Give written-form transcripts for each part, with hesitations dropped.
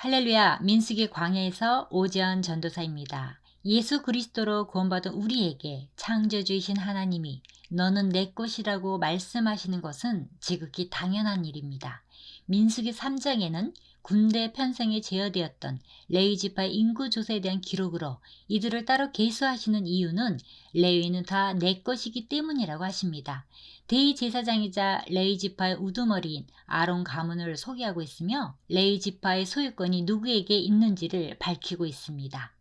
할렐루야, 민수기 광야에서 오지연 전도사입니다. 예수 그리스도로 구원받은 우리에게 창조주이신 하나님이 너는 내 것이라고 말씀하시는 것은 지극히 당연한 일입니다. 민수기 3장에는 군대 편성에 제어되었던 레위 지파의 인구 조사에 대한 기록으로 이들을 따로 계수하시는 이유는 레위는 다 내 것이기 때문이라고 하십니다. 대제사장이자 레위 지파의 우두머리인 아론 가문을 소개하고 있으며 레위 지파의 소유권이 누구에게 있는지를 밝히고 있습니다.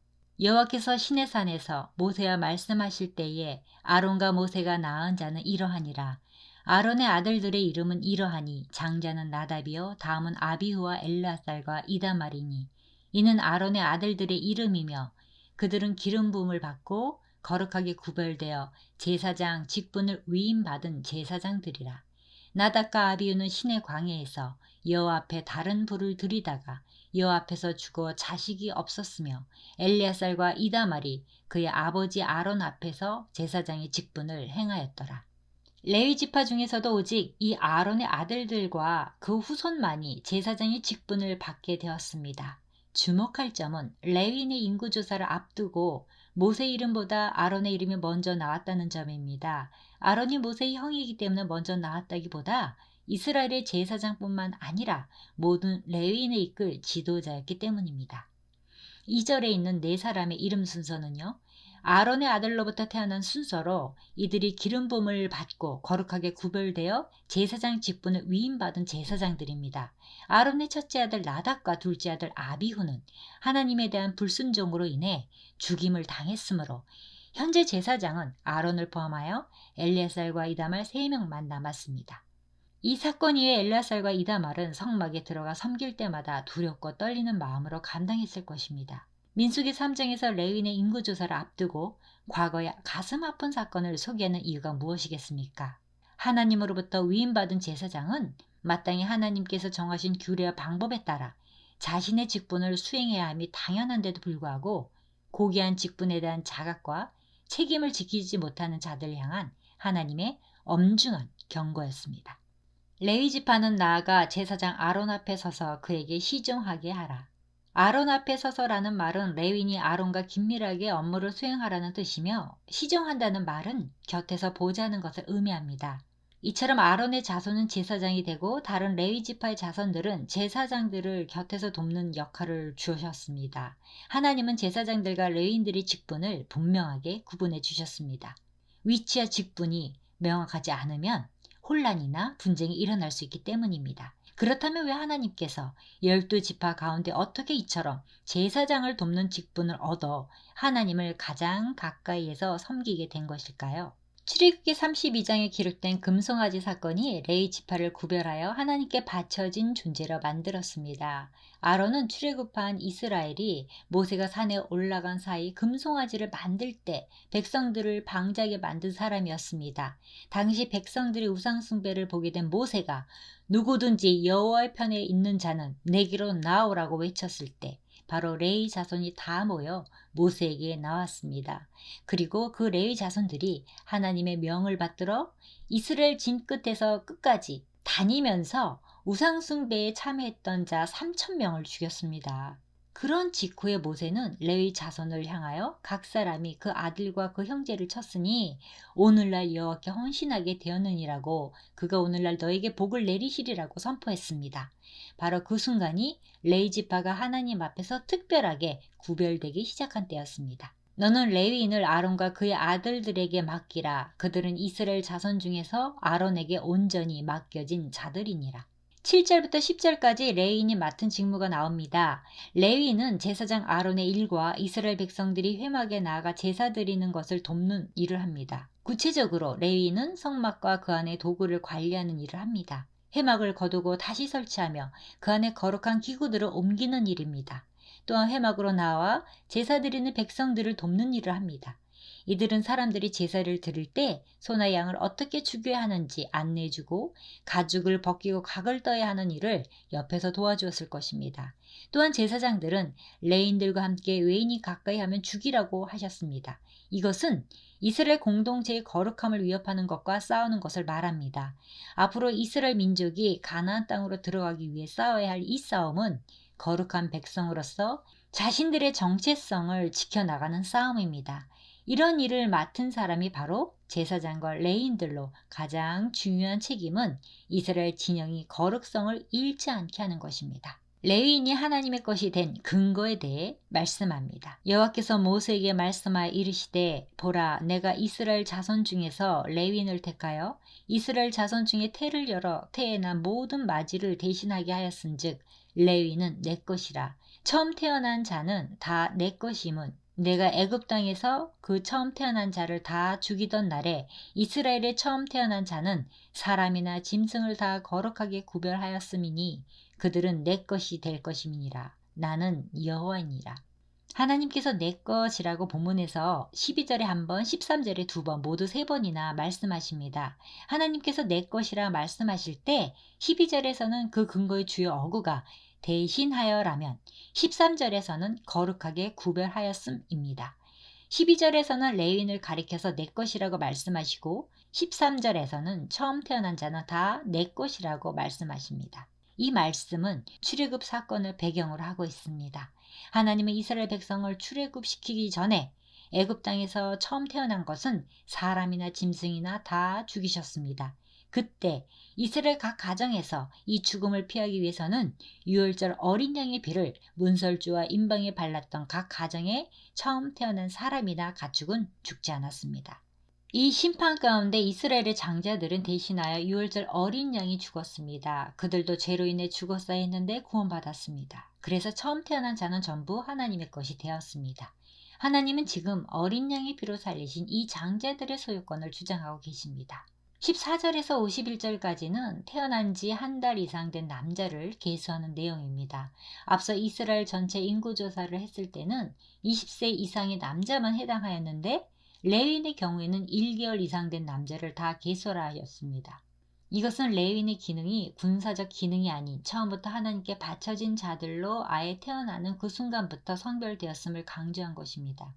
여호와께서 시내산에서 모세와 말씀하실 때에 아론과 모세가 낳은 자는 이러하니라. 아론의 아들들의 이름은 이러하니 장자는 나답이요 다음은 아비후와 엘르아살과 이다말이니 이는 아론의 아들들의 이름이며 그들은 기름 부음을 받고 거룩하게 구별되어 제사장 직분을 위임받은 제사장들이라. 나답과 아비후는 시내 광야에서 여호와 앞에 다른 불을 들이다가 여호와 앞에서 죽어 자식이 없었으며 엘르아살과 이다말이 그의 아버지 아론 앞에서 제사장의 직분을 행하였더라. 레위 지파 중에서도 오직 이 아론의 아들들과 그 후손만이 제사장의 직분을 받게 되었습니다. 주목할 점은 레위인의 인구조사를 앞두고 모세 이름보다 아론의 이름이 먼저 나왔다는 점입니다. 아론이 모세의 형이기 때문에 먼저 나왔다기보다 이스라엘의 제사장뿐만 아니라 모든 레위인을 이끌 지도자였기 때문입니다. 2절에 있는 네 사람의 이름 순서는요. 아론의 아들로부터 태어난 순서로 이들이 기름 부음을 받고 거룩하게 구별되어 제사장 직분을 위임받은 제사장들입니다. 아론의 첫째 아들 나답과 둘째 아들 아비후는 하나님에 대한 불순종으로 인해 죽임을 당했으므로 현재 제사장은 아론을 포함하여 엘르아살과 이다말 3명만 남았습니다. 이 사건 이후에 엘르아살과 이다말은 성막에 들어가 섬길 때마다 두렵고 떨리는 마음으로 감당했을 것입니다. 민수기 3장에서 레위인의 인구조사를 앞두고 과거의 가슴 아픈 사건을 소개하는 이유가 무엇이겠습니까? 하나님으로부터 위임받은 제사장은 마땅히 하나님께서 정하신 규례와 방법에 따라 자신의 직분을 수행해야 함이 당연한데도 불구하고 고귀한 직분에 대한 자각과 책임을 지키지 못하는 자들을 향한 하나님의 엄중한 경고였습니다. 레위 지파는 나아가 제사장 아론 앞에 서서 그에게 시종하게 하라. 아론 앞에 서서라는 말은 레위인이 아론과 긴밀하게 업무를 수행하라는 뜻이며 시종한다는 말은 곁에서 보자는 것을 의미합니다. 이처럼 아론의 자손은 제사장이 되고 다른 레위 지파의 자손들은 제사장들을 곁에서 돕는 역할을 주셨습니다. 하나님은 제사장들과 레위인들의 직분을 분명하게 구분해 주셨습니다. 위치와 직분이 명확하지 않으면 혼란이나 분쟁이 일어날 수 있기 때문입니다. 그렇다면 왜 하나님께서 12지파 가운데 어떻게 이처럼 제사장을 돕는 직분을 얻어 하나님을 가장 가까이에서 섬기게 된 것일까요? 출애굽기 32장에 기록된 금송아지 사건이 레위 지파를 구별하여 하나님께 바쳐진 존재로 만들었습니다. 아론은 출애굽한 이스라엘이 모세가 산에 올라간 사이 금송아지를 만들 때 백성들을 방자하게 만든 사람이었습니다. 당시 백성들이 우상숭배를 보게 된 모세가 누구든지 여호와의 편에 있는 자는 내게로 나오라고 외쳤을 때 바로 레위 자손이 다 모여 모세에게 나왔습니다. 그리고 그 레위 자손들이 하나님의 명을 받들어 이스라엘 진 끝에서 끝까지 다니면서 우상숭배에 참여했던 자 3,000명을 죽였습니다. 그런 직후에 모세는 레위 자손을 향하여 각 사람이 그 아들과 그 형제를 쳤으니 오늘날 여호와께 헌신하게 되었느니라고 그가 오늘날 너에게 복을 내리시리라고 선포했습니다. 바로 그 순간이 레위 지파가 하나님 앞에서 특별하게 구별되기 시작한 때였습니다. 너는 레위인을 아론과 그의 아들들에게 맡기라. 그들은 이스라엘 자손 중에서 아론에게 온전히 맡겨진 자들이니라. 7절부터 10절까지 레위인이 맡은 직무가 나옵니다. 레위인은 제사장 아론의 일과 이스라엘 백성들이 회막에 나아가 제사 드리는 것을 돕는 일을 합니다. 구체적으로 레위인은 성막과 그 안의 도구를 관리하는 일을 합니다. 회막을 거두고 다시 설치하며 그 안에 거룩한 기구들을 옮기는 일입니다. 또한 회막으로 나와 제사 드리는 백성들을 돕는 일을 합니다. 이들은 사람들이 제사를 드릴 때 소나 양을 어떻게 죽여야 하는지 안내해주고 가죽을 벗기고 각을 떠야 하는 일을 옆에서 도와주었을 것입니다. 또한 제사장들은 레위인들과 함께 외인이 가까이 하면 죽이라고 하셨습니다. 이것은 이스라엘 공동체의 거룩함을 위협하는 것과 싸우는 것을 말합니다. 앞으로 이스라엘 민족이 가나안 땅으로 들어가기 위해 싸워야 할 이 싸움은 거룩한 백성으로서 자신들의 정체성을 지켜나가는 싸움입니다. 이런 일을 맡은 사람이 바로 제사장과 레위인들로 가장 중요한 책임은 이스라엘 진영이 거룩성을 잃지 않게 하는 것입니다. 레위인이 하나님의 것이 된 근거에 대해 말씀합니다. 여호와께서 모세에게 말씀하여 이르시되 보라 내가 이스라엘 자손 중에서 레위인을 택하여 이스라엘 자손 중에 태를 열어 태에 난 모든 맞이를 대신하게 하였은즉 레위인은 내 것이라. 처음 태어난 자는 다 내 것임은 내가 애굽 땅에서 그 처음 태어난 자를 다 죽이던 날에 이스라엘의 처음 태어난 자는 사람이나 짐승을 다 거룩하게 구별하였음이니 그들은 내 것이 될 것임이니라. 나는 여호와이니라. 하나님께서 내 것이라고 본문에서 12절에 한 번, 13절에 두 번, 모두 세 번이나 말씀하십니다. 하나님께서 내 것이라 말씀하실 때 12절에서는 그 근거의 주요 어구가 대신하여라면 13절에서는 거룩하게 구별하였음입니다. 12절에서는 레위인을 가리켜서 내 것이라고 말씀하시고 13절에서는 처음 태어난 자는 다 내 것이라고 말씀하십니다. 이 말씀은 출애굽 사건을 배경으로 하고 있습니다. 하나님은 이스라엘 백성을 출애굽시키기 전에 애굽 땅에서 처음 태어난 것은 사람이나 짐승이나 다 죽이셨습니다. 그때 이스라엘 각 가정에서 이 죽음을 피하기 위해서는 유월절 어린 양의 피를 문설주와 임방에 발랐던 각 가정에 처음 태어난 사람이나 가축은 죽지 않았습니다. 이 심판 가운데 이스라엘의 장자들은 대신하여 유월절 어린 양이 죽었습니다. 그들도 죄로 인해 죽었어야 했는데 구원받았습니다. 그래서 처음 태어난 자는 전부 하나님의 것이 되었습니다. 하나님은 지금 어린 양의 피로 살리신 이 장자들의 소유권을 주장하고 계십니다. 14절에서 51절까지는 태어난 지 한 달 이상 된 남자를 계수하는 내용입니다. 앞서 이스라엘 전체 인구조사를 했을 때는 20세 이상의 남자만 해당하였는데 레위인의 경우에는 1개월 이상 된 남자를 다 계수하라 하였습니다. 이것은 레위인의 기능이 군사적 기능이 아닌 처음부터 하나님께 바쳐진 자들로 아예 태어나는 그 순간부터 성별되었음을 강조한 것입니다.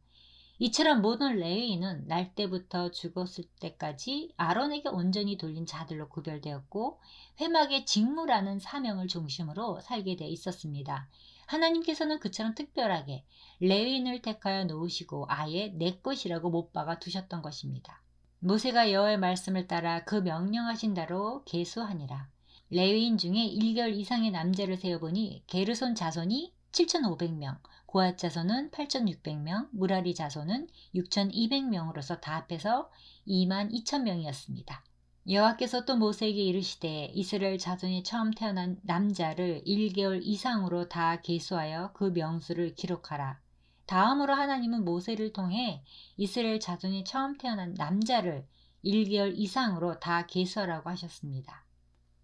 이처럼 모든 레위인은 날 때부터 죽었을 때까지 아론에게 온전히 돌린 자들로 구별되었고 회막의 직무라는 사명을 중심으로 살게 되어 있었습니다. 하나님께서는 그처럼 특별하게 레위인을 택하여 놓으시고 아예 내 것이라고 못 박아 두셨던 것입니다. 모세가 여호와의 말씀을 따라 그 명령하신 대로 계수하니라. 레위인 중에 1개월 이상의 남자를 세어보니 게르손 자손이 7,500명, 고앗 자손은 8,600명, 무라리 자손은 6,200명으로서 다 합해서 22,000명이었습니다. 여호와께서 또 모세에게 이르시되 이스라엘 자손이 처음 태어난 남자를 1개월 이상으로 다 계수하여 그 명수를 기록하라. 다음으로 하나님은 모세를 통해 이스라엘 자손이 처음 태어난 남자를 1개월 이상으로 다 계수하라고 하셨습니다.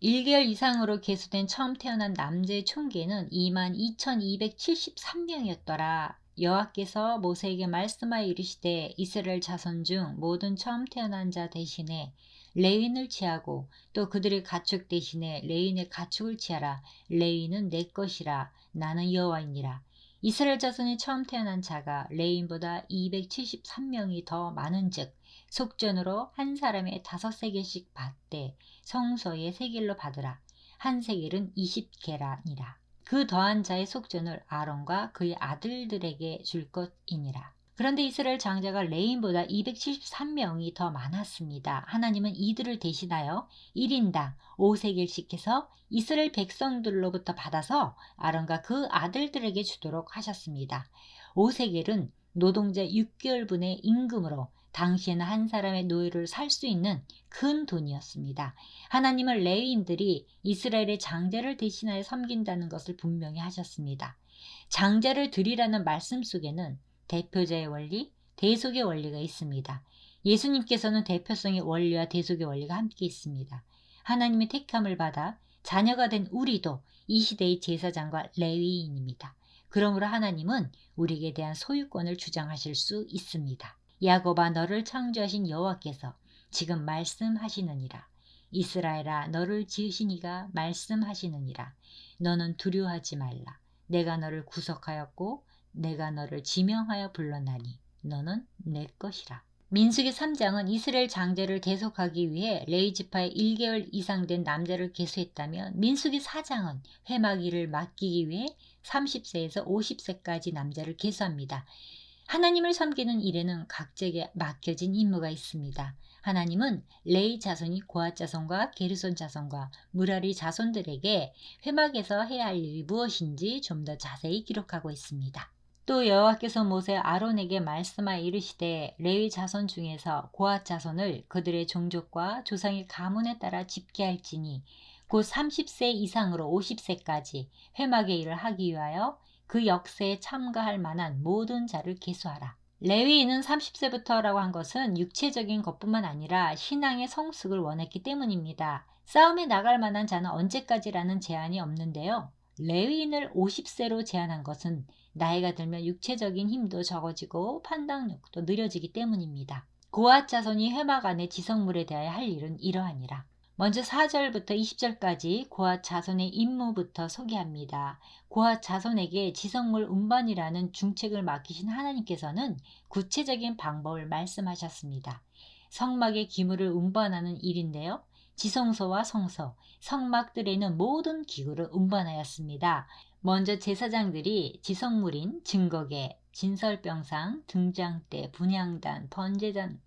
1개월 이상으로 계수된 처음 태어난 남자의 총계는 22,273명이었더라. 여호와께서 모세에게 말씀하여 이르시되 이스라엘 자손 중 모든 처음 태어난 자 대신에 레위인을 취하고 또 그들의 가축 대신에 레위인의 가축을 취하라. 레위인은 내 것이라. 나는 여호와이니라. 이스라엘 자손이 처음 태어난 자가 레위인보다 273명이 더 많은즉 속전으로 한 사람에 5세겔씩 받되 성소에 세겔로 받으라. 한 세겔은 20계라니라. 그 더한 자의 속전을 아론과 그의 아들들에게 줄 것이니라. 그런데 이스라엘 장자가 레위인보다 273명이 더 많았습니다. 하나님은 이들을 대신하여 1인당 5세겔씩 해서 이스라엘 백성들로부터 받아서 아론과 그 아들들에게 주도록 하셨습니다. 5세겔은 노동자 6개월분의 임금으로 당시에는 한 사람의 노예를 살 수 있는 큰 돈이었습니다. 하나님은 레위인들이 이스라엘의 장자를 대신하여 섬긴다는 것을 분명히 하셨습니다. 장자를 드리라는 말씀 속에는 대표자의 원리, 대속의 원리가 있습니다. 예수님께서는 대표성의 원리와 대속의 원리가 함께 있습니다. 하나님의 택함을 받아 자녀가 된 우리도 이 시대의 제사장과 레위인입니다. 그러므로 하나님은 우리에게 대한 소유권을 주장하실 수 있습니다. 야곱아 너를 창조하신 여호와께서 지금 말씀하시느니라. 이스라엘아 너를 지으신 이가 말씀하시느니라. 너는 두려워하지 말라. 내가 너를 구속하였고 내가 너를 지명하여 불러나니 너는 내 것이라. 민수기 3장은 이스라엘 장제를 계속하기 위해 레위 지파에 1개월 이상 된 남자를 계수했다면 민수기 4장은 회막일을 맡기기 위해 30세에서 50세까지 남자를 계수합니다. 하나님을 섬기는 일에는 각자에게 맡겨진 임무가 있습니다. 하나님은 레위 자손이 고핫 자손과 게르손 자손과 무라리 자손들에게 회막에서 해야 할 일이 무엇인지 좀 더 자세히 기록하고 있습니다. 또 여호와께서 모세 아론에게 말씀하여 이르시되 레위 자손 중에서 고핫 자손을 그들의 종족과 조상의 가문에 따라 집계할지니 곧 30세 이상으로 50세까지 회막의 일을 하기 위하여 그 역사에 참가할 만한 모든 자를 계수하라. 레위인은 30세부터라고 한 것은 육체적인 것뿐만 아니라 신앙의 성숙을 원했기 때문입니다. 싸움에 나갈 만한 자는 언제까지라는 제한이 없는데요. 레위인을 50세로 제한한 것은 나이가 들면 육체적인 힘도 적어지고 판단력도 느려지기 때문입니다. 고핫 자손이 회막 안의 지성물에 대하여 할 일은 이러하니라. 먼저 4절부터 20절까지 고핫 자손의 임무부터 소개합니다. 고핫 자손에게 지성물 운반이라는 중책을 맡기신 하나님께서는 구체적인 방법을 말씀하셨습니다. 성막의 기물을 운반하는 일인데요. 지성소와 성소, 성막들에는 모든 기구를 운반하였습니다. 먼저 제사장들이 지성물인 증거계, 진설병상, 등장대, 분향단, 번제단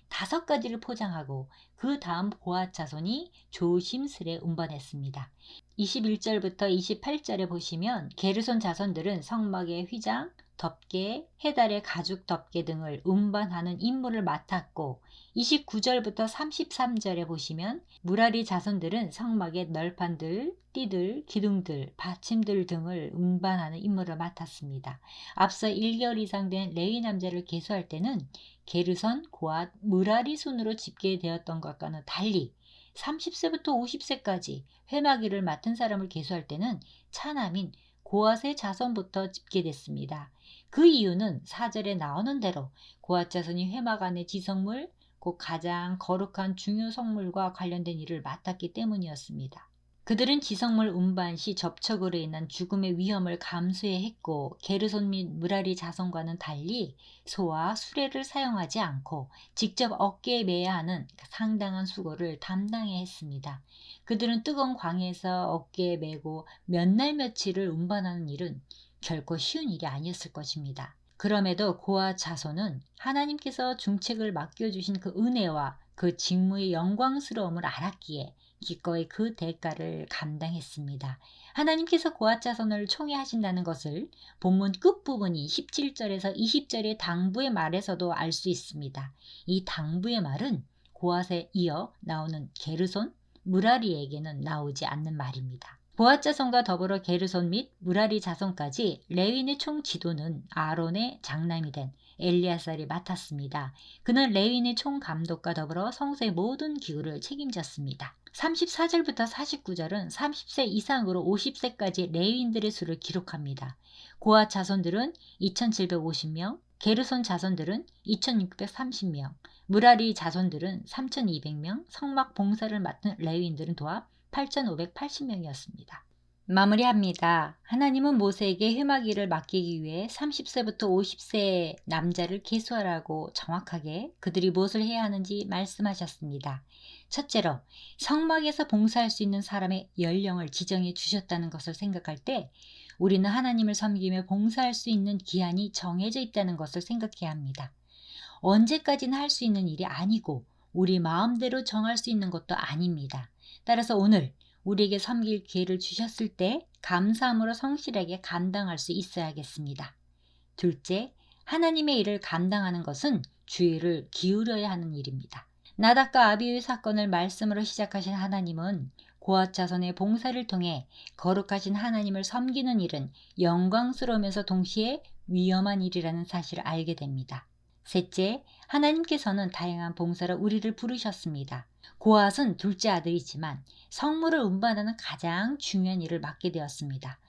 5가지를 포장하고 그 다음 고핫 자손이 조심스레 운반했습니다. 21절부터 28절에 보시면 게르손 자손들은 성막의 휘장, 덮개, 해달의 가죽 덮개 등을 운반하는 임무를 맡았고 29절부터 33절에 보시면 무라리 자손들은 성막의 널판들, 띠들, 기둥들, 받침들 등을 운반하는 임무를 맡았습니다. 앞서 1개월 이상 된 레위 남자를 계수할 때는 게르손, 고핫, 무라리 순으로 집계되었던 것과는 달리 30세부터 50세까지 회막일을 맡은 사람을 계수할 때는 차남인 고핫의 자손부터 집계됐습니다. 그 이유는 4절에 나오는 대로 고핫 자손이 회막 안의 지성물, 곧 가장 거룩한 중요 성물과 관련된 일을 맡았기 때문이었습니다. 그들은 지성물 운반 시 접촉으로 인한 죽음의 위험을 감수해야 했고 게르손 및 무라리 자손과는 달리 소와 수레를 사용하지 않고 직접 어깨에 매야 하는 상당한 수고를 담당해야 했습니다. 그들은 뜨거운 광야에서 어깨에 메고 몇 날 며칠을 운반하는 일은 결코 쉬운 일이 아니었을 것입니다. 그럼에도 고핫 자손은 하나님께서 중책을 맡겨주신 그 은혜와 그 직무의 영광스러움을 알았기에 기꺼이 그 대가를 감당했습니다. 하나님께서 고핫 자손을 총애하신다는 것을 본문 끝부분이 17절에서 20절의 당부의 말에서도 알 수 있습니다. 이 당부의 말은 고핫에 이어 나오는 게르손, 무라리에게는 나오지 않는 말입니다. 고핫 자손과 더불어 게르손 및 무라리 자손까지 레위인의 총 지도는 아론의 장남이 된 엘리아살이 맡았습니다. 그는 레위인의 총 감독과 더불어 성소의 모든 기구를 책임졌습니다. 34절부터 49절은 30세 이상으로 50세까지 레위인들의 수를 기록합니다. 고핫 자손들은 2750명, 게르손 자손들은 2630명, 무라리 자손들은 3200명, 성막 봉사를 맡은 레위인들은 도합 8580명이었습니다. 마무리합니다. 하나님은 모세에게 회막일을 맡기기 위해 30세부터 50세의 남자를 계수하라고 정확하게 그들이 무엇을 해야 하는지 말씀하셨습니다. 첫째로 성막에서 봉사할 수 있는 사람의 연령을 지정해 주셨다는 것을 생각할 때 우리는 하나님을 섬기며 봉사할 수 있는 기한이 정해져 있다는 것을 생각해야 합니다. 언제까지나 할 수 있는 일이 아니고 우리 마음대로 정할 수 있는 것도 아닙니다. 따라서 오늘 우리에게 섬길 기회를 주셨을 때 감사함으로 성실하게 감당할 수 있어야겠습니다. 둘째, 하나님의 일을 감당하는 것은 주의를 기울여야 하는 일입니다. 나답과 아비후의 사건을 말씀으로 시작하신 하나님은 고핫 자손의 봉사를 통해 거룩하신 하나님을 섬기는 일은 영광스러우면서 동시에 위험한 일이라는 사실을 알게 됩니다. 셋째, 하나님께서는 다양한 봉사로 우리를 부르셨습니다. 고핫은 둘째 아들이지만 성물을 운반하는 가장 중요한 일을 맡게 되었습니다.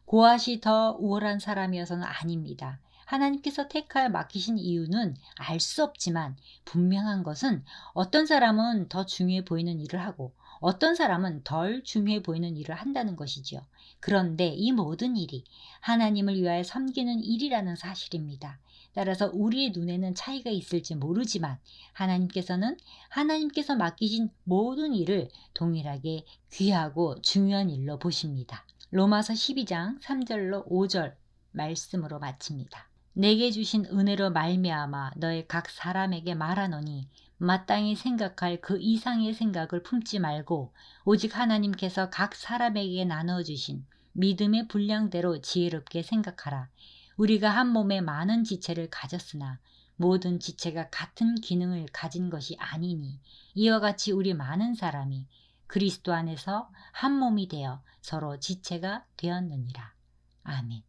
고핫이 더 우월한 사람이어서는 아닙니다. 하나님께서 택하여 맡기신 이유는 알 수 없지만 분명한 것은 어떤 사람은 더 중요해 보이는 일을 하고 어떤 사람은 덜 중요해 보이는 일을 한다는 것이지요. 그런데 이 모든 일이 하나님을 위하여 섬기는 일이라는 사실입니다. 따라서 우리의 눈에는 차이가 있을지 모르지만 하나님께서는 하나님께서 맡기신 모든 일을 동일하게 귀하고 중요한 일로 보십니다. 로마서 12장 3절로 5절 말씀으로 마칩니다. 내게 주신 은혜로 말미암아 너희 각 사람에게 말하노니 마땅히 생각할 그 이상의 생각을 품지 말고 오직 하나님께서 각 사람에게 나눠주신 믿음의 분량대로 지혜롭게 생각하라. 우리가 한 몸에 많은 지체를 가졌으나 모든 지체가 같은 기능을 가진 것이 아니니 이와 같이 우리 많은 사람이 그리스도 안에서 한 몸이 되어 서로 지체가 되었느니라. 아멘.